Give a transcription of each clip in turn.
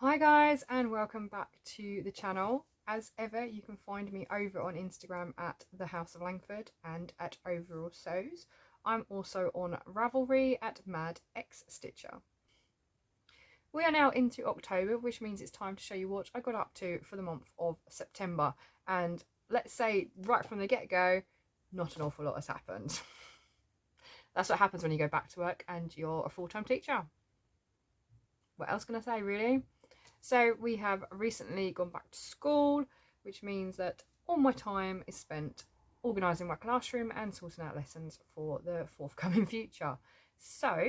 Hi guys, and welcome back to the channel. As ever, you can find me over on Instagram at the House of Langford and at Overall Sews. I'm also on Ravelry at Mad X Stitcher. We are now into October, which means it's time to show you what I got up to for the month of September. And let's say right from the get-go, not an awful lot has happened. That's what happens when you go back to work and you're a full-time teacher. What else can I say, really? So we have recently gone back to school, which means that all my time is spent organising my classroom and sorting out lessons for the forthcoming future. So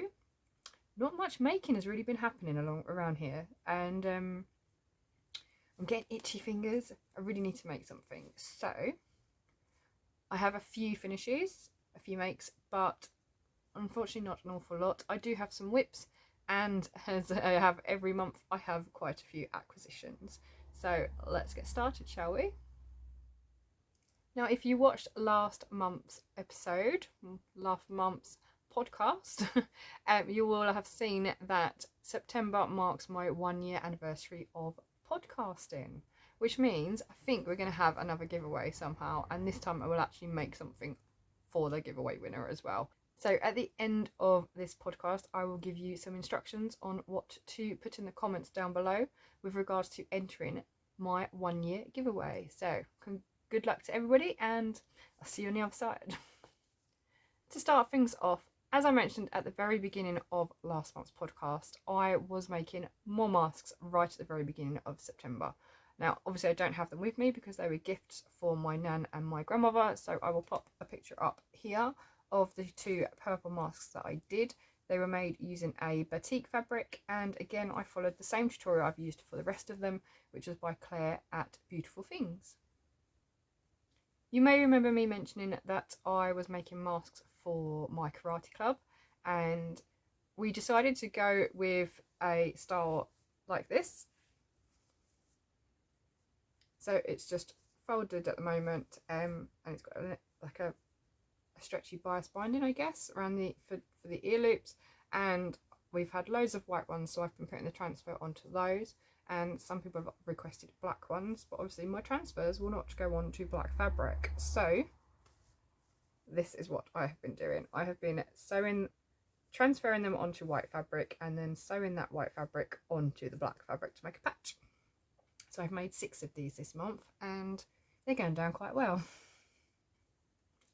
not much making has really been happening around here, and I'm getting itchy fingers. I really need to make something. So I have a few finishes, a few makes, but unfortunately not an awful lot. I do have some whips, and as I have every month, I have quite a few acquisitions. So let's get started, shall we? Now, if you watched last month's episode, last month's podcast, you will have seen that September marks my 1 year anniversary of podcasting, which means I think we're going to have another giveaway somehow, and this time I will actually make something for the giveaway winner as well. So at the end of this podcast, I will give you some instructions on what to put in the comments down below with regards to entering my 1 year giveaway. So good luck to everybody, and I'll see you on the other side. To start things off, as I mentioned at the very beginning of last month's podcast, I was making more masks right at the very beginning of September. Now, obviously I don't have them with me because they were gifts for my nan and my grandmother, so I will pop a picture up here of the two purple masks that I did. They were made using a batik fabric, and again I followed the same tutorial I've used for the rest of them, which was by Claire at Beautiful Things. You may remember me mentioning that I was making masks for my karate club, and we decided to go with a style like this. So it's just folded at the moment, and it's got like a stretchy bias binding, I guess, around for the ear loops, and we've had loads of white ones, so I've been putting the transfer onto those, and some people have requested black ones, but obviously my transfers will not go on to black fabric. So this is what I have been doing. I have been transferring them onto white fabric and then sewing that white fabric onto the black fabric to make a patch. So I've made 6 of these this month, and they're going down quite well.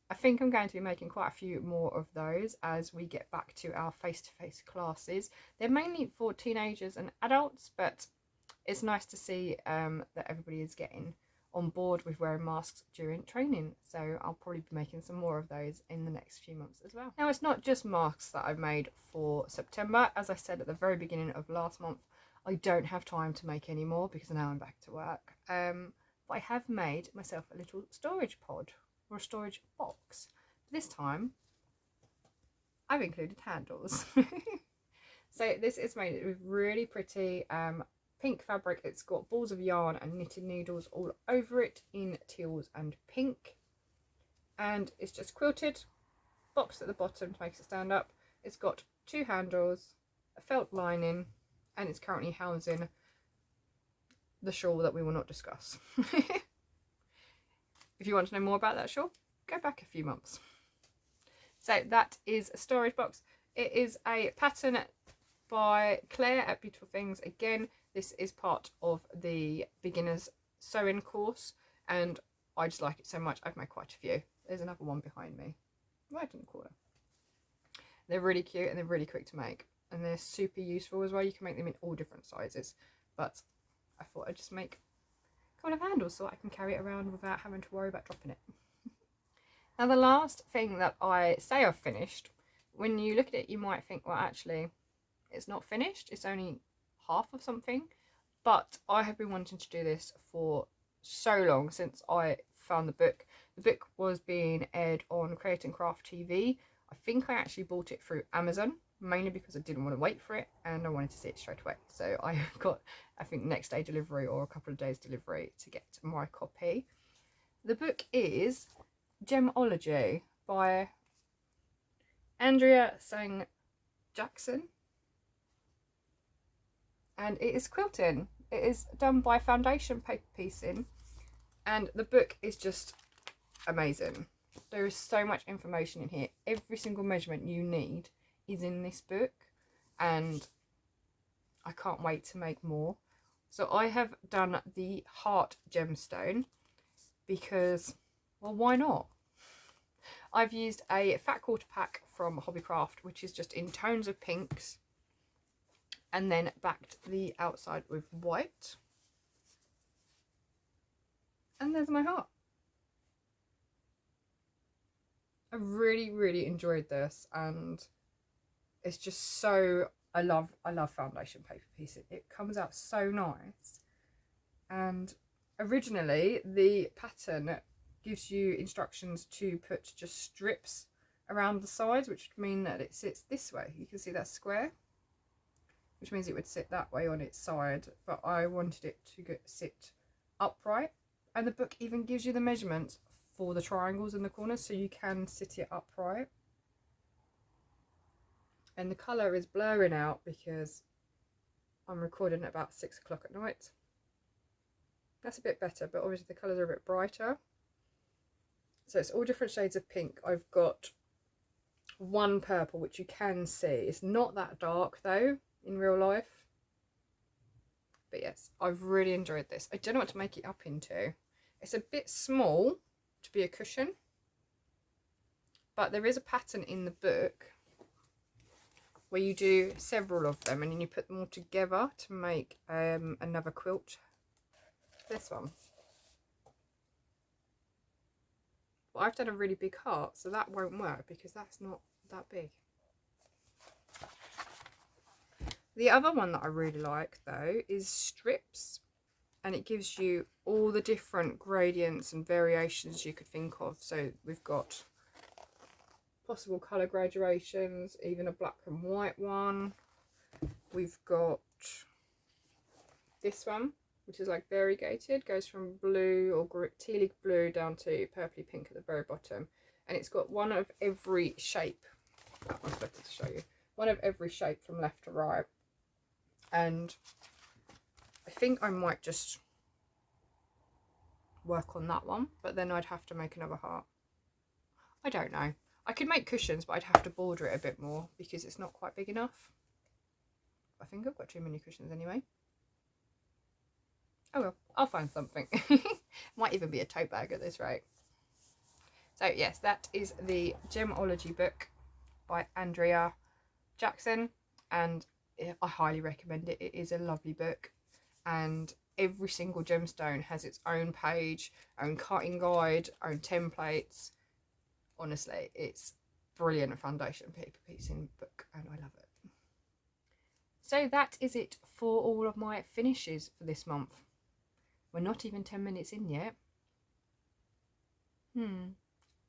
I think I'm going to be making quite a few more of those as we get back to our face-to-face classes. They're mainly for teenagers and adults, but it's nice to see that everybody is getting on board with wearing masks during training. So I'll probably be making some more of those in the next few months as well. Now, it's not just masks that I've made for September. As I said at the very beginning of last month, I don't have time to make any more because now I'm back to work. But I have made myself a little storage pod, or a storage box. This time I've included handles. So this is made with really pretty pink fabric. It's got balls of yarn and knitted needles all over it in teals and pink, and it's just quilted, boxed at the bottom to make it stand up. It's got 2 handles, a felt lining, and it's currently housing the shawl that we will not discuss. If you want to know more about that shawl, go back a few months. So that is a storage box. It is a pattern by Claire at Beautiful Things. Again, this is part of the beginner's sewing course, and I just like it so much. I've made quite a few. There's another one behind me, right in the corner. They're really cute and they're really quick to make, and they're super useful as well. You can make them in all different sizes, but I thought I'd just make kind of handles so I can carry it around without having to worry about dropping it. Now, the last thing that I say I've finished, when you look at it you might think, well, actually it's not finished, it's only half of something, but I have been wanting to do this for so long, since I found the book. The book was being aired on Create and Craft TV. I think I actually bought it through Amazon, mainly because I didn't want to wait for it and I wanted to see it straight away. So I got, I think, next day delivery or a couple of days delivery to get my copy. The book is Gemology by Andrea Sang Jackson, and it is quilting. It is done by Foundation Paper Piecing, and the book is just amazing. There is so much information in here. Every single measurement you need is in this book, and I can't wait to make more. So I have done the heart gemstone because, well, why not? I've used a fat quarter pack from Audi Craft, which is just in tones of pinks, and then backed the outside with white. And there's my heart. I really enjoyed this, and it's just so, I love foundation paper piecing. It comes out so nice. And originally the pattern gives you instructions to put just strips around the sides, which would mean that it sits this way. You can see that square, which means it would sit that way on its side, but I wanted it to sit upright. And the book even gives you the measurements for the triangles in the corners, so you can sit it upright. And the colour is blurring out because I'm recording at about 6 o'clock at night. That's a bit better, but obviously the colours are a bit brighter. So it's all different shades of pink. I've got one purple, which you can see. It's not that dark though in real life. But yes, I've really enjoyed this. I don't know what to make it up into. It's a bit small to be a cushion, but there is a pattern in the book where you do several of them and then you put them all together to make another quilt. This one. But I've done a really big heart, so that won't work because that's not that big. The other one that I really like though is strips, and it gives you all the different gradients and variations you could think of. So we've got possible colour gradations, even a black and white one. We've got this one, which is like variegated, goes from blue or tealy blue down to purpley pink at the very bottom, and it's got one of every shape. That one's better to show you. One of every shape from left to right, and I think I might just work on that one, but then I'd have to make another heart. I don't know. I could make cushions, but I'd have to border it a bit more because it's not quite big enough. I think I've got too many cushions anyway. Oh well, I'll find something. Might even be a tote bag at this rate. So yes, that is the Gemology book by Andrea Jackson, and I highly recommend it. It is a lovely book, and every single gemstone has its own page, own cutting guide, own templates. Honestly, it's brilliant foundation paper piecing book, and I love it. So that is it for all of my finishes for this month. We're not even 10 minutes in yet.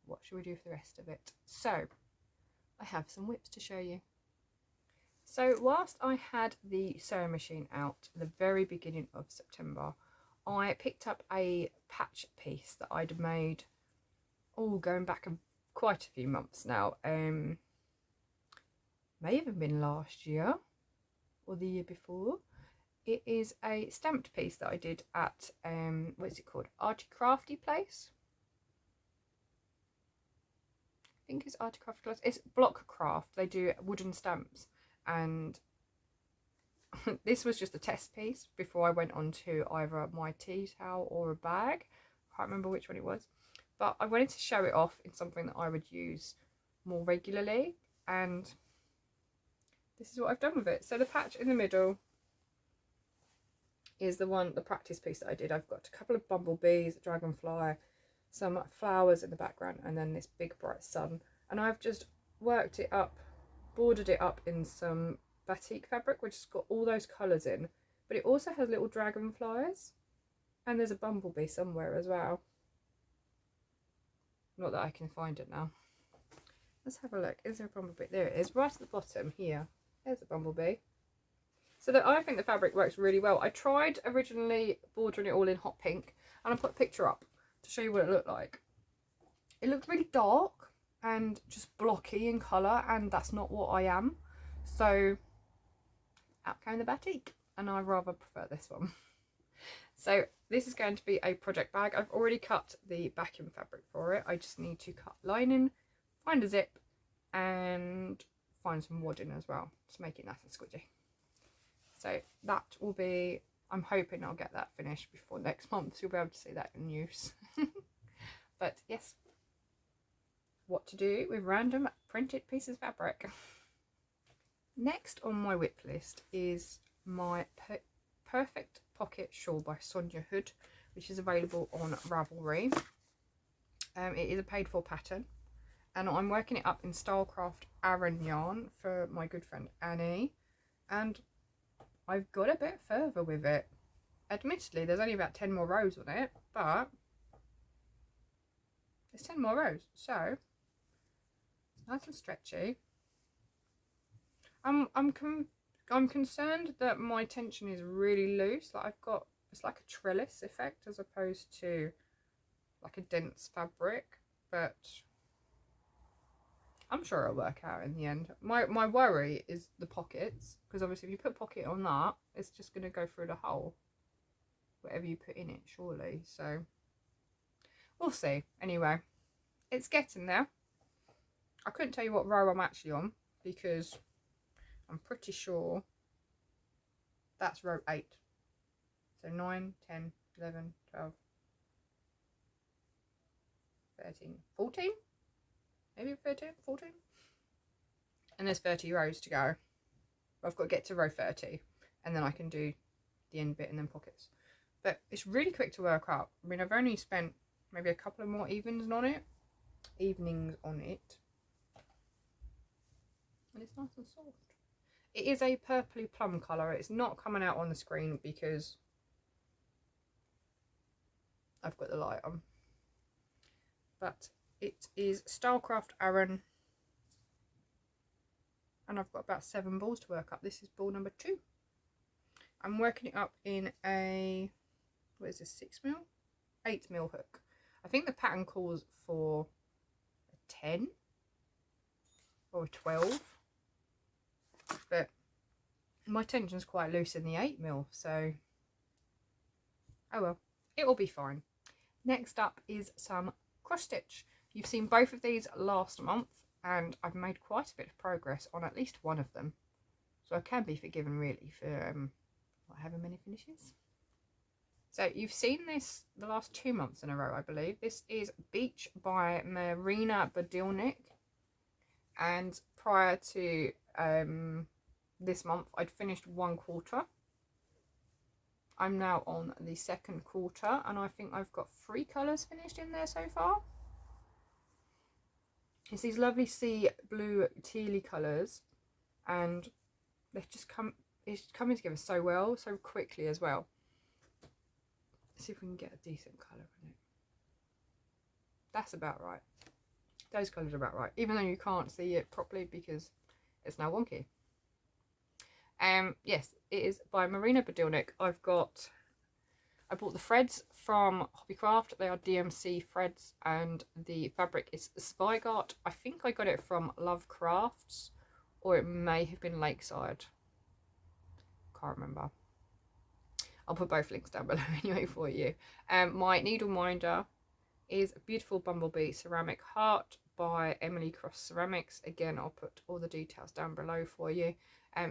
What should we do for the rest of it? So I have some whips to show you. So whilst I had the sewing machine out at the very beginning of September, I picked up a patch piece that I'd made, going back quite a few months now. May have been last year or the year before. It is a stamped piece that I did at, what is it called? Audi Crafty place? I think it's Audi Craft Class. It's Block Craft. They do wooden stamps, and this was just a test piece before I went on to either my tea towel or a bag. I can't remember which one it was, but I wanted to show it off in something that I would use more regularly, and this is what I've done with it. So the patch in the middle is the practice piece that I did. I've got a couple of bumblebees, a dragonfly, some flowers in the background, and then this big bright sun. And I've just worked it up, bordered it up in some batik fabric, which has got all those colours in, but it also has little dragonflies, and there's a bumblebee somewhere as well. Not that I can find it now. Let's have a look. Is there a bumblebee? There it is, right at the bottom here. There's a bumblebee. So I think the fabric works really well. I tried originally bordering it all in hot pink, and I put a picture up to show you what it looked like. It looked really dark and just blocky in colour, and that's not what I am. So out came the batik, and I rather prefer this one. So this is going to be a project bag. I've already cut the backing fabric for it. I just need to cut lining, find a zip, and find some wadding as well to make it nice and squidgy. So that will be, I'm hoping I'll get that finished before next month, so you'll be able to see that in use. But yes, what to do with random printed pieces of fabric. Next on my whip list is my Perfect Pocket Shawl by Sonia Hood, which is available on Ravelry. It is a paid for pattern, and I'm working it up in Stylecraft Aran yarn for my good friend Annie, and I've got a bit further with it. Admittedly, there's only about 10 more rows on it, but there's 10 more rows, so it's nice and stretchy. I'm concerned that my tension is really loose. Like I've got, it's like a trellis effect as opposed to like a dense fabric, but I'm sure it'll work out in the end. My worry is the pockets, because obviously if you put pocket on that, it's just going to go through the hole, whatever you put in it, surely. So we'll see. Anyway, it's getting there. I couldn't tell you what row I'm actually on, because I'm pretty sure that's row 8. So 9, 10, 11, 12, 13, 14? Maybe 13, 14? And there's 30 rows to go. I've got to get to row 30, and then I can do the end bit and then pockets. But it's really quick to work up. I mean, I've only spent maybe a couple of more evenings on it. And it's nice and soft. It is a purpley plum colour. It's not coming out on the screen because I've got the light on. But it is Stylecraft Aran. And I've got about 7 balls to work up. This is ball number 2. I'm working it up in a, what is this, 6mm? 8mm hook. I think the pattern calls for a 10 or a 12. But my tension's quite loose in the 8mm, so oh well, it will be fine. Next up is some cross stitch. You've seen both of these last month, and I've made quite a bit of progress on at least one of them, so I can be forgiven really for not having many finishes. So you've seen this the last 2 months in a row, I believe. This is Beach by Marina Badilnik, and prior to this month I'd finished 1/4. I'm now on the 2nd quarter, and I think I've got 3 colours finished in there so far. It's these lovely sea blue tealy colours, and they've just it's coming together so well, so quickly as well. Let's see if we can get a decent colour in it. That's about right. Those colours are about right, even though you can't see it properly because it's now wonky. Yes, it is by Marina Badilnik. I bought the threads from Audi Craft. They are DMC threads, and the fabric is Zweigart. I think I got it from Love Crafts, or it may have been Lakeside. Can't remember. I'll put both links down below anyway for you. My needle minder is a beautiful bumblebee ceramic heart by Emily Cross Ceramics. Again, I'll put all the details down below for you.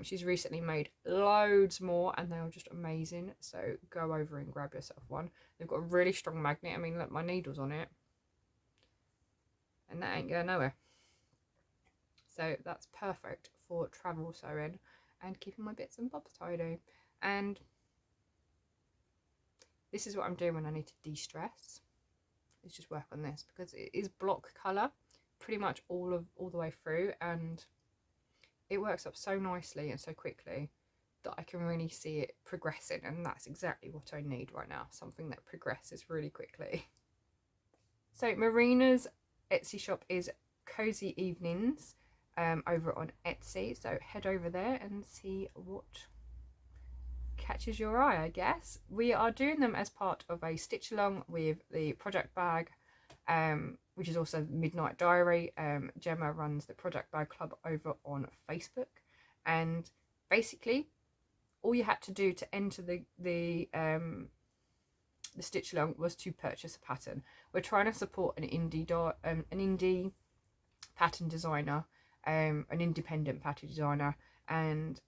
She's recently made loads more, and they are just amazing, so go over and grab yourself one. They've got a really strong magnet. I mean, look, my needle's on it, and that ain't going nowhere. So that's perfect for travel sewing and keeping my bits and bobs tidy. And this is what I'm doing when I need to de-stress. Is just work on this, because it is block colour pretty much all the way through, and it works up so nicely and so quickly that I can really see it progressing, and that's exactly what I need right now, something that progresses really quickly. So Marina's Etsy shop is Cozy Evenings over on Etsy, so head over there and see what catches your eye, I guess. We are doing them as part of a stitch along with the project bag, which is also Midnight Diary. Gemma runs the Project Bag Club over on Facebook, and basically all you had to do to enter the stitch along was to purchase a pattern. We're trying to support an indie pattern designer, an independent pattern designer, and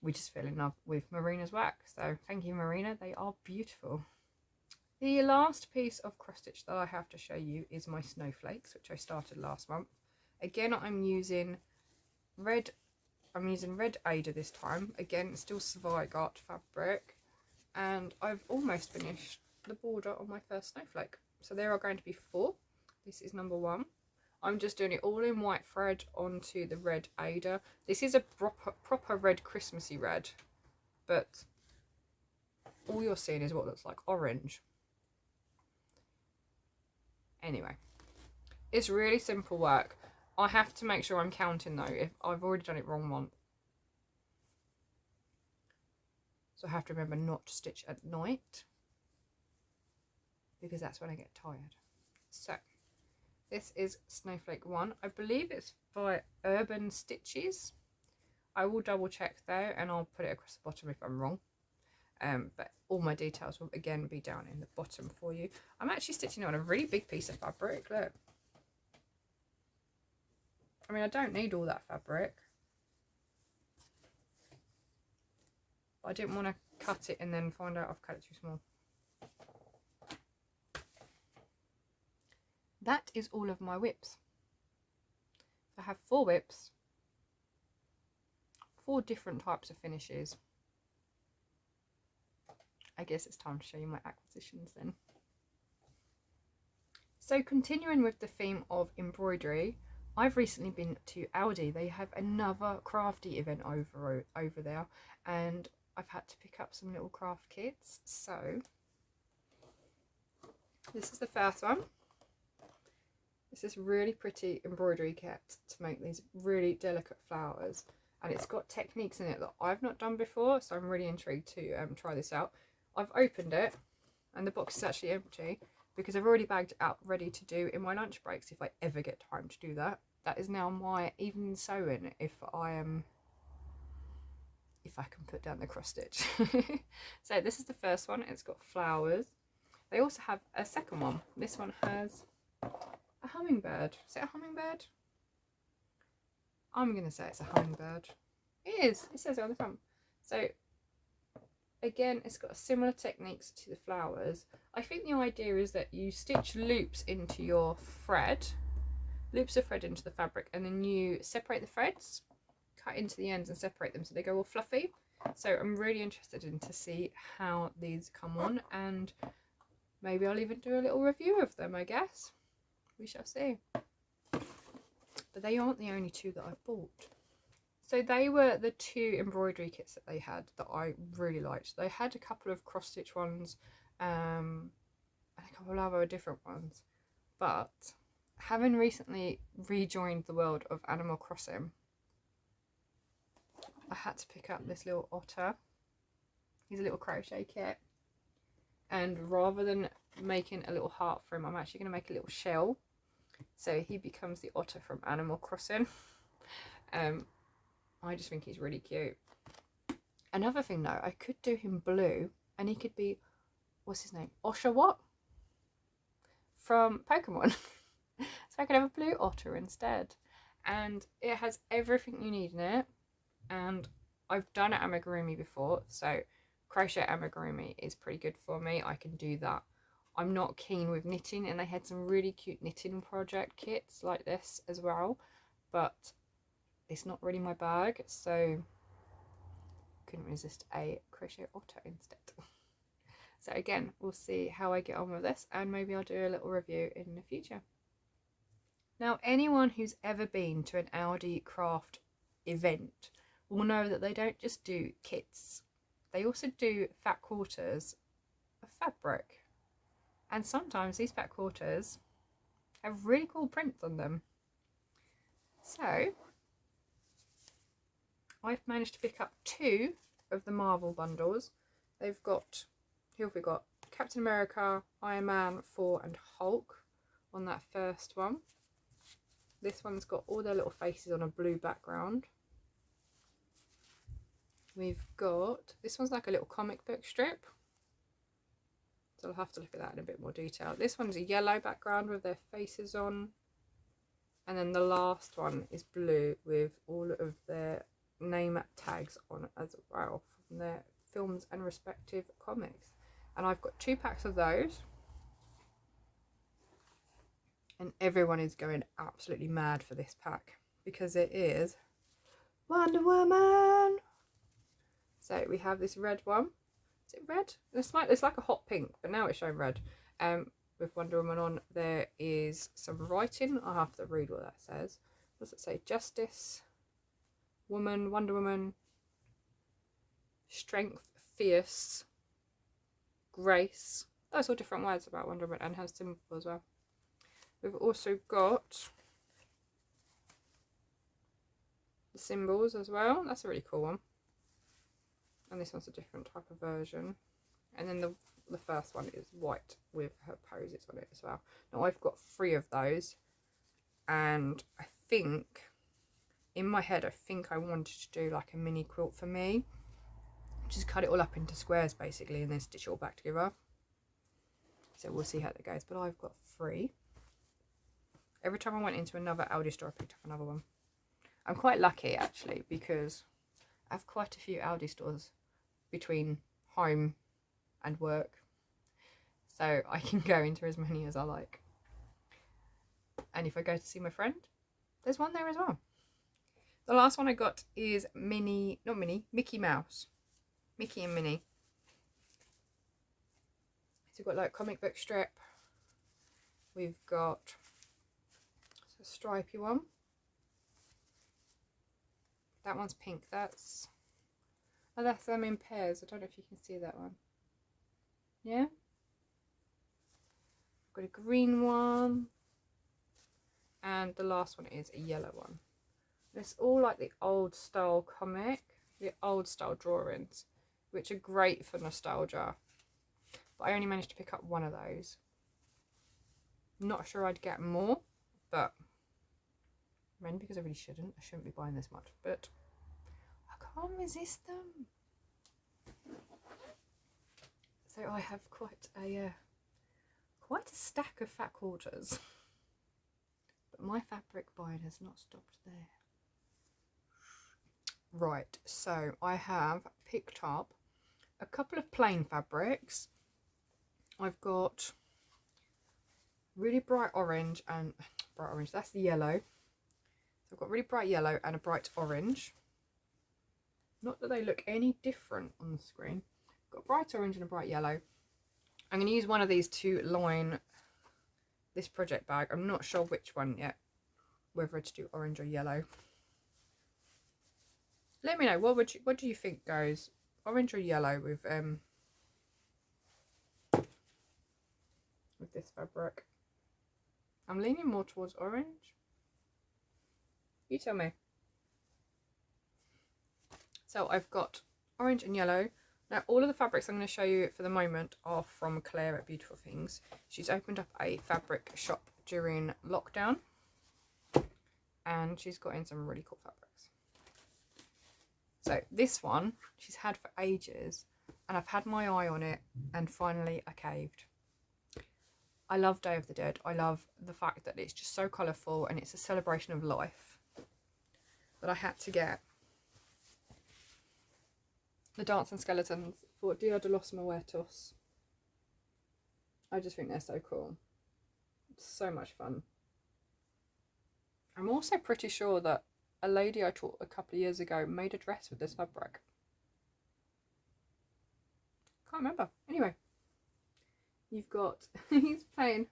we just fell in love with Marina's work. So thank you, Marina, they are beautiful. The last piece of cross stitch that I have to show you is my Snowflakes, which I started last month. Again, I'm using red Aida this time. Again, still Zweigart fabric, and I've almost finished the border on my first snowflake. So there are going to be 4. This is number 1. I'm just doing it all in white thread onto the red Aida. This is a proper red Christmassy red, but all you're seeing is what looks like orange. Anyway, it's really simple work. I have to make sure I'm counting though, if I've already done it wrong once. So I have to remember not to stitch at night, because that's when I get tired. So this is Snowflake 1. I believe it's by Urban Stitches. I will double check though, and I'll put it across the bottom if I'm wrong. But all my details will again be down in the bottom for you. I'm actually stitching on a really big piece of fabric, look. I mean, I don't need all that fabric, but I didn't want to cut it and then find out I've cut it too small. That is all of my whips. I have 4 whips, 4 different types of finishes. I guess it's time to show you my acquisitions then. So continuing with the theme of embroidery, I've recently been to Audi. They have another crafty event over there, and I've had to pick up some little craft kits. So this is the first one. It's this really pretty embroidery kit to make these really delicate flowers, and it's got techniques in it that I've not done before, so I'm really intrigued to try this out. I've opened it and the box is actually empty because I've already bagged it up ready to do in my lunch breaks if I ever get time to do that. That is now my evening sewing if I can put down the cross stitch. So this is the first one. It's got flowers. They also have a second one. This one has a hummingbird. Is it a hummingbird? I'm going to say it's a hummingbird. It is. It says it on the front. So again, it's got similar techniques to the flowers. I think the idea is that you stitch loops into your thread, loops of thread into the fabric, and then you separate the threads, cut into the ends and separate them so they go all fluffy. So I'm really interested in to see how these come on, and maybe I'll even do a little review of them, I guess. We shall see. But they aren't the only 2 that I've bought. So they were the 2 embroidery kits that they had that I really liked. They had a couple of cross stitch ones and a couple of other different ones. But having recently rejoined the world of Animal Crossing, I had to pick up this little otter. He's a little crochet kit. And rather than making a little heart for him, I'm actually going to make a little shell. So he becomes the otter from Animal Crossing. I just think he's really cute. Another thing though, I could do him blue and he could be, what's his name? Oshawott from Pokemon. So I could have a blue otter instead. And it has everything you need in it. And I've done amigurumi before, so crochet amigurumi is pretty good for me. I can do that. I'm not keen with knitting, and they had some really cute knitting project kits like this as well, but it's not really my bag, so couldn't resist a crochet otter instead. So again, we'll see how I get on with this, and maybe I'll do a little review in the future. Now, anyone who's ever been to an Audi Craft event will know that they don't just do kits, they also do fat quarters of fabric. And sometimes these fat quarters have really cool prints on them. So I've managed to pick up 2 of the Marvel bundles. They've got, who have we got? Captain America, Iron Man, Thor and Hulk on that first one. This one's got all their little faces on a blue background. we've got, this one's like a little comic book strip. So I'll have to look at that in a bit more detail. This one's a yellow background with their faces on. And then the last one is blue with all of their name tags on as well from their films and respective comics. And I've got 2 packs of those. And everyone is going absolutely mad for this pack because it is Wonder Woman. So we have this red one. Is it red? It's like a hot pink, but now it's showing red. With Wonder Woman on, there is some writing. I'll have to read what that says. What does it say? Justice, woman, Wonder Woman, strength, fierce, grace. Those are different words about Wonder Woman, and has symbol as well. We've also got the symbols as well. That's a really cool one. And this one's a different type of version. And then the first one is white with her poses on it as well. Now I've got 3 of those, and I think in my head I wanted to do like a mini quilt for me. Just cut it all up into squares basically and then stitch it all back together. So we'll see how that goes. But I've got 3. Every time I went into another Audi store I picked up another one. I'm quite lucky actually because I have quite a few Audi stores between home and work, so I can go into as many as I like. And if I go to see my friend, there's one there as well. The last one I got is Mickey Mouse. Mickey and Minnie. So we've got like comic book strip. We've got a stripy one. That one's pink. That's them in pairs. I don't know if you can see that one. Yeah. I've got a green one. And the last one is a yellow one. It's all like the old style comic, the old style drawings, which are great for nostalgia. But I only managed to pick up one of those. Not sure I'd get more, but mainly because I really shouldn't. I shouldn't be buying this much, but I can't resist them. So I have quite a stack of fat quarters. But my fabric buying has not stopped there. Right, so I have picked up a couple of plain fabrics. I've got really bright orange and that's the yellow. So I've got really bright yellow and a bright orange. Not that they look any different on the screen. I've got a bright orange and a bright yellow. I'm going to use one of these to line this project bag. I'm not sure which one yet, whether to do orange or yellow. Let me know, what do you think goes? Orange or yellow with this fabric? I'm leaning more towards orange. You tell me. So I've got orange and yellow. Now all of the fabrics I'm going to show you for the moment are from Claire at Beautiful Things. She's opened up a fabric shop during lockdown and she's got in some really cool fabrics. So this one she's had for ages and I've had my eye on it and finally I caved. I love Day of the Dead. I love the fact that it's just so colourful and it's a celebration of life. But I had to get the Dancing Skeletons for Dia de los Muertos. I just think they're so cool. It's so much fun. I'm also pretty sure that a lady I taught a couple of years ago made a dress with this fabric. Can't remember. Anyway, you've got, he's playing,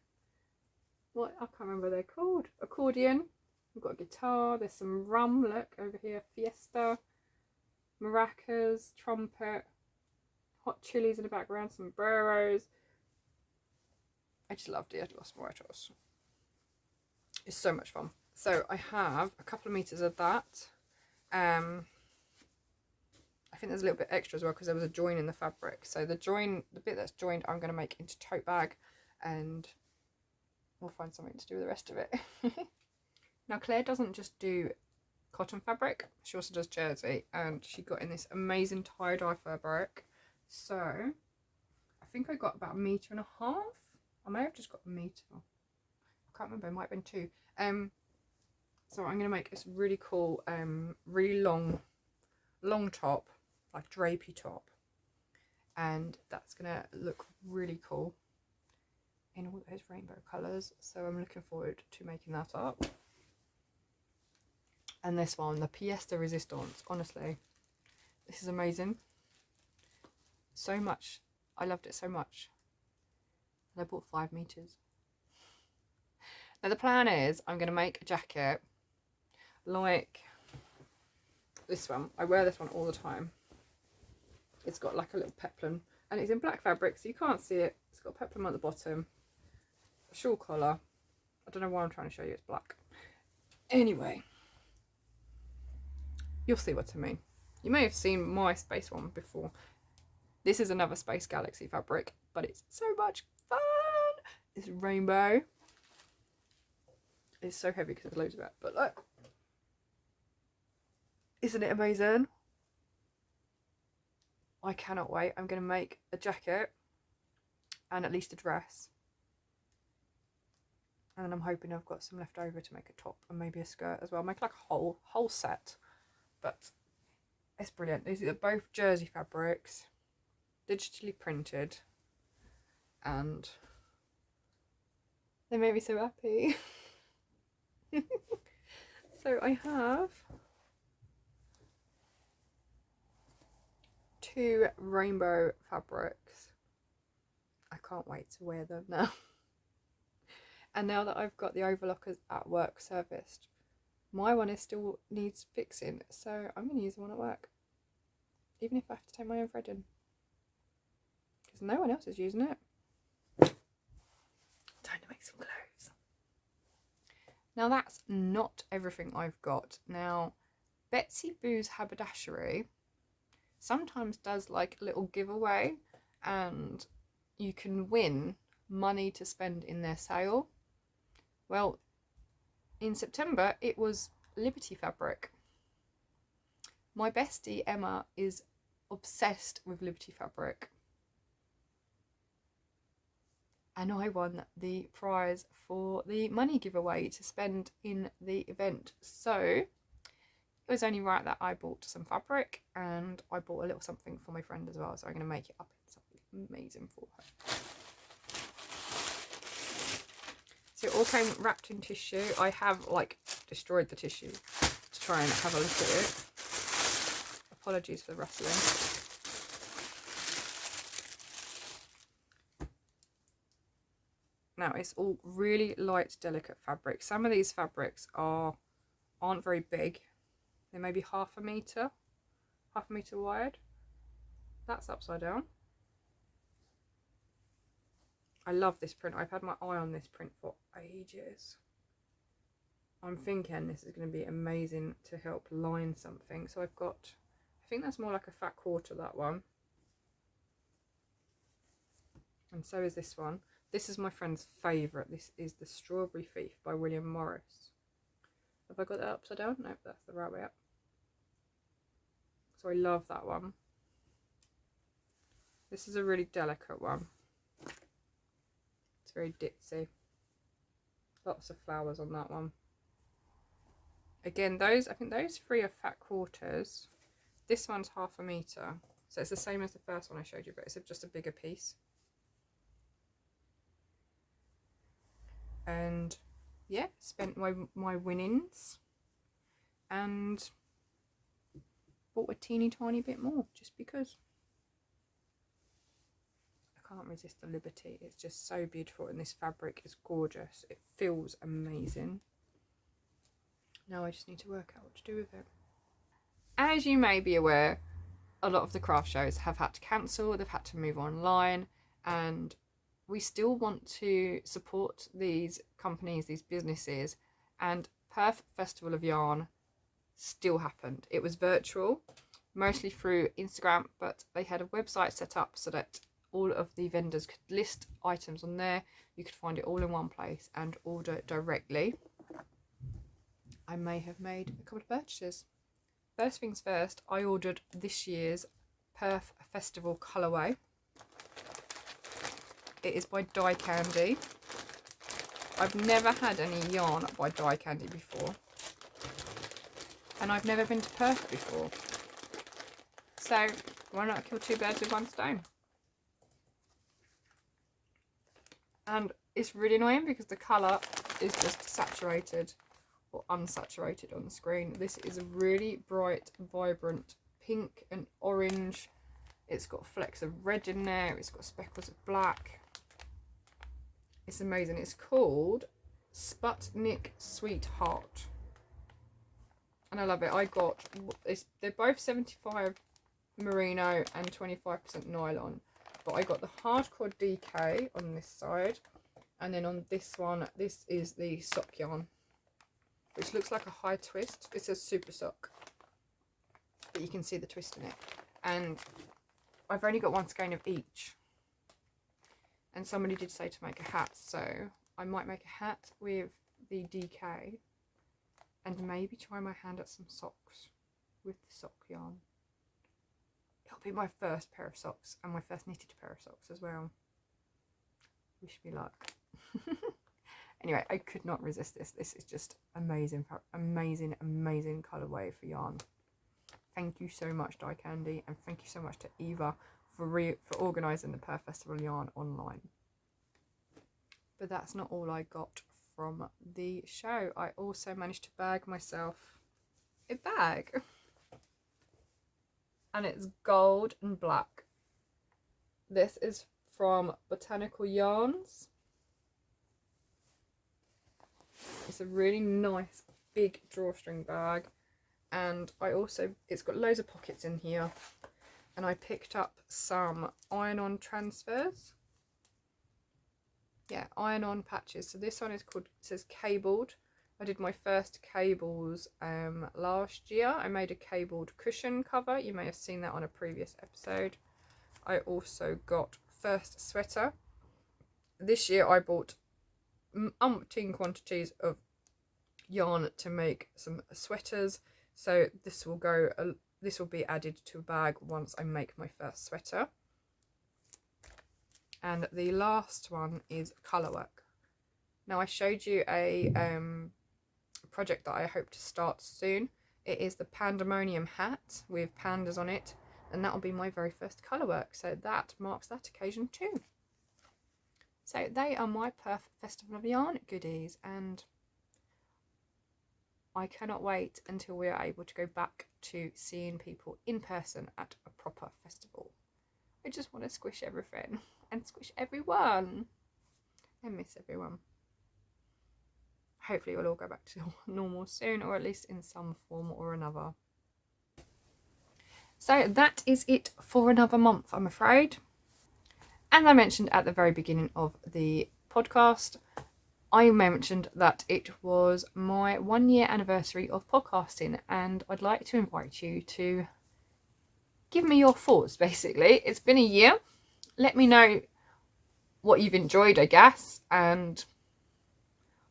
what, I can't remember what they're called. Accordion. We've got a guitar. There's some rum, look, over here. Fiesta. Maracas, trumpet, hot chilies in the background, some burros. I just love Dia de los Muertos. It's so much fun. So I have a couple of meters of that. I think there's a little bit extra as well because there was a join in the fabric. So the bit that's joined, I'm going to make into tote bag, and we'll find something to do with the rest of it. Now Claire doesn't just do cotton fabric. She also does jersey, and she got in this amazing tie-dye fabric. So I think I got about 1.5 meters. I may have just got 1 meter. I can't remember, it might have been 2. So I'm going to make this really cool, really long top, like drapey top, and that's going to look really cool in all those rainbow colours. So I'm looking forward to making that up. And this one, the pièce de résistance, honestly, this is amazing. So much, I loved it so much. And I bought 5 meters. Now the plan is I'm going to make a jacket like this one. I wear this one all the time. It's got like a little peplum, and it's in black fabric, so you can't see it. It's got peplum at the bottom, a shawl collar. I don't know why I'm trying to show you it's black. Anyway, you'll see what I mean. You may have seen my space one before. This is another Space Galaxy fabric, but it's so much fun. It's rainbow. It's so heavy because there's loads of it, but look. Isn't it amazing? I cannot wait. I'm going to make a jacket and at least a dress. And then I'm hoping I've got some left over to make a top and maybe a skirt as well. Make like a whole set. But it's brilliant. These are both jersey fabrics, digitally printed, and they make me so happy. So I have 2 rainbow fabrics. I can't wait to wear them now. And now that I've got the overlockers at work serviced, my one is still needs fixing, so I'm going to use the one at work, even if I have to take my own thread in, because no one else is using it. Time to make some clothes. Now that's not everything I've got. Now Betsy Boo's Haberdashery sometimes does like a little giveaway, and you can win money to spend in their sale. Well, in September it was Liberty fabric. My bestie Emma is obsessed with Liberty fabric, and I won the prize for the money giveaway to spend in the event. So it was only right that I bought some fabric, and I bought a little something for my friend as well, so I'm going to make it up in something amazing for her. So it all came wrapped in tissue. I have like destroyed the tissue to try and have a look at it. Apologies for the rustling. Now it's all really light, delicate fabric. Some of these fabrics aren't very big. They may be 1/2 meter, 1/2 meter wide. That's upside down. I love this print. I've had my eye on this print for ages. I'm thinking this is going to be amazing to help line something. So I've got, I think that's more like a fat quarter, that one. And so is this one. This is my friend's favourite. This is the Strawberry Thief by William Morris. Have I got that upside down? No, that's the right way up. So I love that one. This is a really delicate one. It's very ditzy. Lots of flowers on that one. Again, I think those 3 are fat quarters. This one's 1/2 meter. So it's the same as the first one I showed you, but it's just a bigger piece. And yeah, spent my winnings and bought a teeny tiny bit more just because. I can't resist the Liberty. It's just so beautiful, and this fabric is gorgeous. It feels amazing. Now I just need to work out what to do with it. As you may be aware, a lot of the craft shows have had to cancel, they've had to move online, and we still want to support these companies, these businesses, and Perth Festival of Yarn still happened. It was virtual, mostly through Instagram, but they had a website set up so that all of the vendors could list items on there. You could find it all in one place and order directly. I may have made a couple of purchases. First things first, I ordered this year's Perth Festival colourway. It is by Dye Candy. I've never had any yarn by Dye Candy before. And I've never been to Perth before. So why not kill two birds with one stone? And it's really annoying because the colour is just saturated or unsaturated on the screen. This is a really bright, vibrant pink and orange. It's got flecks of red in there. It's got speckles of black. It's amazing. It's called Sputnik Sweetheart. And I love it. They're both 75 merino and 25% nylon. But I got the hardcore DK on this side. And then on this one, this is the sock yarn, which looks like a high twist. It's a super sock, but you can see the twist in it. And I've only got one skein of each. And somebody did say to make a hat, so I might make a hat with the DK and maybe try my hand at some socks with the sock yarn. It'll be my first pair of socks and my first knitted pair of socks as well. Wish me luck. Anyway, I could not resist this. This is just amazing, amazing, amazing colourway for yarn. Thank you so much, Dye Candy, and thank you so much to Eva for organising the Perth Festival yarn online. But that's not all I got from the show. I also managed to bag myself a bag. And it's gold and black. This is from Botanical Yarns. It's a really nice big drawstring bag. And it's got loads of pockets in here. And I picked up some iron-on transfers. Yeah, iron-on patches. So this one is called, it says cabled. I did my first cables last year. I made a cabled cushion cover. You may have seen that on a previous episode. I also got first sweater. This year I bought umpteen quantities of yarn to make some sweaters. So this will be added to a bag once I make my first sweater. And the last one is colour work. Now I showed you a project that I hope to start soon. It is the Pandemonium hat with pandas on it, and that will be my very first colour work. So that marks that occasion too. So they are my Perth Festival of Yarn goodies, and I cannot wait until we are able to go back to seeing people in person at a proper festival. I just want to squish everything and squish everyone. I miss everyone. Hopefully we'll all go back to normal soon, or at least in some form or another. So that is it for another month, I'm afraid. As I mentioned at the very beginning of the podcast, I mentioned that it was my 1 year anniversary of podcasting, and I'd like to invite you to give me your thoughts, basically. It's been a year. Let me know what you've enjoyed, I guess, and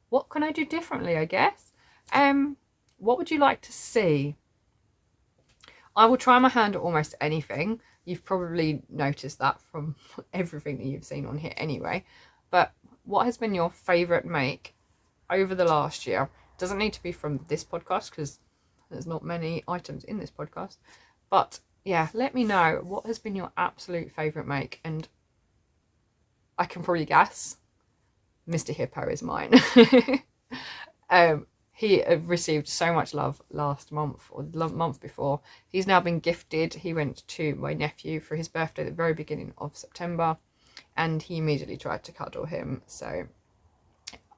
what can I do differently, I guess. What would you like to see? I will try my hand at almost anything. You've probably noticed that from everything that you've seen on here anyway. But what has been your favourite make over the last year? Doesn't need to be from this podcast because there's not many items in this podcast. But yeah, let me know what has been your absolute favourite make. And I can probably guess Mr. Hippo is mine. He received so much love last month or the month before. He's now been gifted. He went to my nephew for his birthday at the very beginning of September, and he immediately tried to cuddle him. So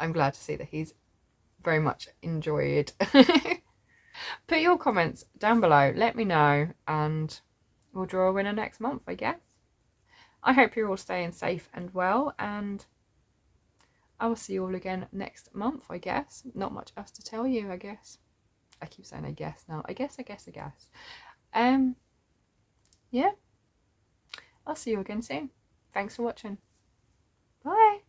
I'm glad to see that he's very much enjoyed. Put your comments down below. Let me know, and we'll draw a winner next month, I guess. I hope you're all staying safe and well, and I will see you all again next month, I guess. Not much else to tell you, I guess. I keep saying I guess now. I guess. Yeah. I'll see you again soon. Thanks for watching. Bye.